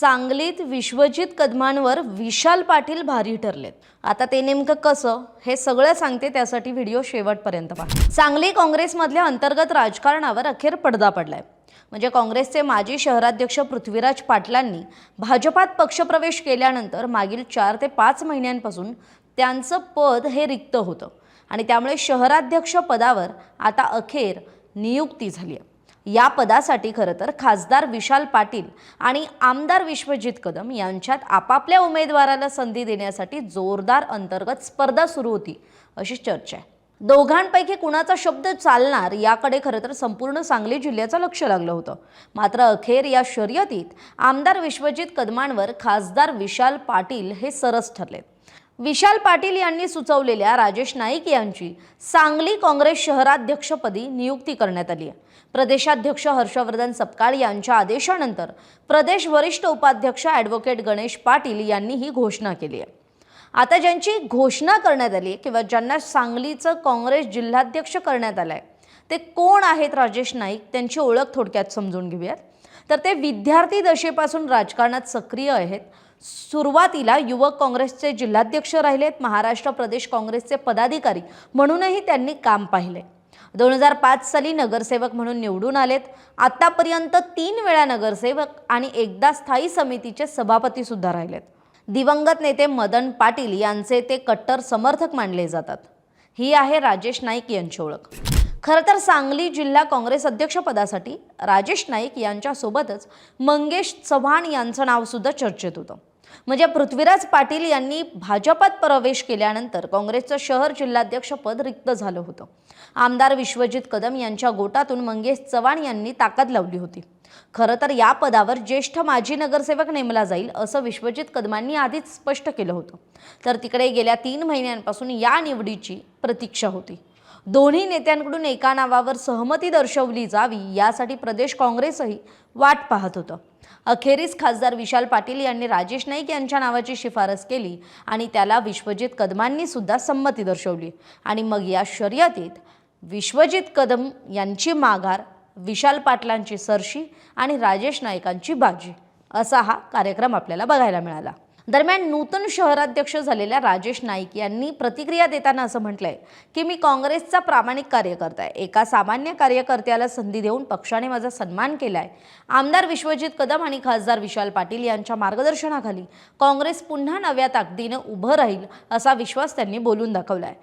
सांगलीत विश्वजित कदमांवर विशाल पाटील भारी ठरलेत। आता ते नेमकं कसं हे सगळं सांगते, त्यासाठी व्हिडिओ शेवटपर्यंत पहा। सांगली काँग्रेसमधल्या अंतर्गत राजकारणावर अखेर पडदा पडलाय। म्हणजे काँग्रेसचे माजी शहराध्यक्ष पृथ्वीराज पाटलांनी भाजपात पक्षप्रवेश केल्यानंतर मागील 4 ते 5 महिन्यांपासून त्यांचं पद हे रिक्त होतं आणि त्यामुळे शहराध्यक्ष पदावर आता अखेर नियुक्ती झाली आहे। या पदासाठी खरं तर खासदार विशाल पाटील आणि आमदार विश्वजित कदम यांच्यात आपापल्या उमेदवाराला संधी देण्यासाठी जोरदार अंतर्गत स्पर्धा सुरू होती अशी चर्चा आहे। दोघांपैकी कुणाचा शब्द चालणार याकडे खरं तर संपूर्ण सांगली जिल्ह्याचं लक्ष लागलं होतं। मात्र अखेर या शर्यतीत आमदार विश्वजित कदमांवर खासदार विशाल पाटील हे सरस ठरले। विशाल पाटील यांनी सुचवलेल्या राजेश नाईक यांची सांगली काँग्रेस शहराध्यक्षपदी नियुक्ती करण्यात आली आहे। प्रदेशाध्यक्ष हर्षवर्धन सपकाळ यांच्या आदेशानंतर प्रदेश वरिष्ठ उपाध्यक्ष ॲडव्होकेट गणेश पाटील यांनी ही घोषणा केली आहे। आता ज्यांची घोषणा करण्यात आली किंवा ज्यांना सांगलीचं काँग्रेस जिल्हाध्यक्ष करण्यात आलंय ते कोण आहेत राजेश नाईक, त्यांची ओळख थोडक्यात समजून घेऊयात। तर ते विद्यार्थी दशेपासून राजकारणात सक्रिय आहेत। सुरुवातीला युवक काँग्रेसचे जिल्हाध्यक्ष राहिलेत, महाराष्ट्र प्रदेश काँग्रेसचे पदाधिकारी म्हणूनही त्यांनी काम पाहिले। 2005 साली नगरसेवक म्हणून निवडून आलेत। आतापर्यंत 3 वेळा नगरसेवक आणि एकदा स्थायी समितीचे सभापती सुद्धा राहिलेत। दिवंगत नेते मदन पाटील यांचे ते कट्टर समर्थक मानले जातात। ही आहे राजेश नाईक यांची ओळख। खरं तर सांगली जिल्हा काँग्रेस अध्यक्षपदासाठी राजेश नाईक यांच्यासोबतच मंगेश चव्हाण यांचं नाव सुद्धा चर्चेत होतं। म्हणजे पृथ्वीराज पाटील यांनी भाजपात प्रवेश केल्यानंतर काँग्रेसचं शहर जिल्हाध्यक्ष पद रिक्त झालं होतं। आमदार विश्वजित कदम यांच्या गोटातून मंगेश चव्हाण यांनी ताकद लावली होती। खरं तर या पदावर ज्येष्ठ माजी नगरसेवक नेमला जाईल असं विश्वजित कदमांनी आधीच स्पष्ट केलं होतं। तर तिकडे गेल्या 3 महिन्यांपासून या निवडीची प्रतीक्षा होती। दोन्ही नेत्यांकडून एका नावावर सहमती दर्शवली जावी यासाठी प्रदेश काँग्रेसही वाट पाहत होतं। अखेरीस खासदार विशाल पाटील यांनी राजेश नाईक यांच्या नावाची शिफारस केली आणि त्याला विश्वजित कदमांनी सुद्धा संमती दर्शवली आणि मग या शर्यतीत विश्वजित कदम यांची माघार, विशाल पाटलांची सरशी आणि राजेश नाईकांची बाजी असा हा कार्यक्रम आपल्याला बघायला मिळाला। दरम्यान नूतन शहराध्यक्ष झालेल्या राजेश नाईक यांनी प्रतिक्रिया देताना असं म्हटलंय की मी काँग्रेसचा प्रामाणिक कार्यकर्ता आहे। एका सामान्य कार्यकर्त्याला संधी देऊन पक्षाने माझा सन्मान केलाय। आमदार विश्वजित कदम आणि खासदार विशाल पाटील यांच्या मार्गदर्शनाखाली काँग्रेस पुन्हा नव्या ताकदीने उभं राहील असा विश्वास त्यांनी बोलून दाखवलाय।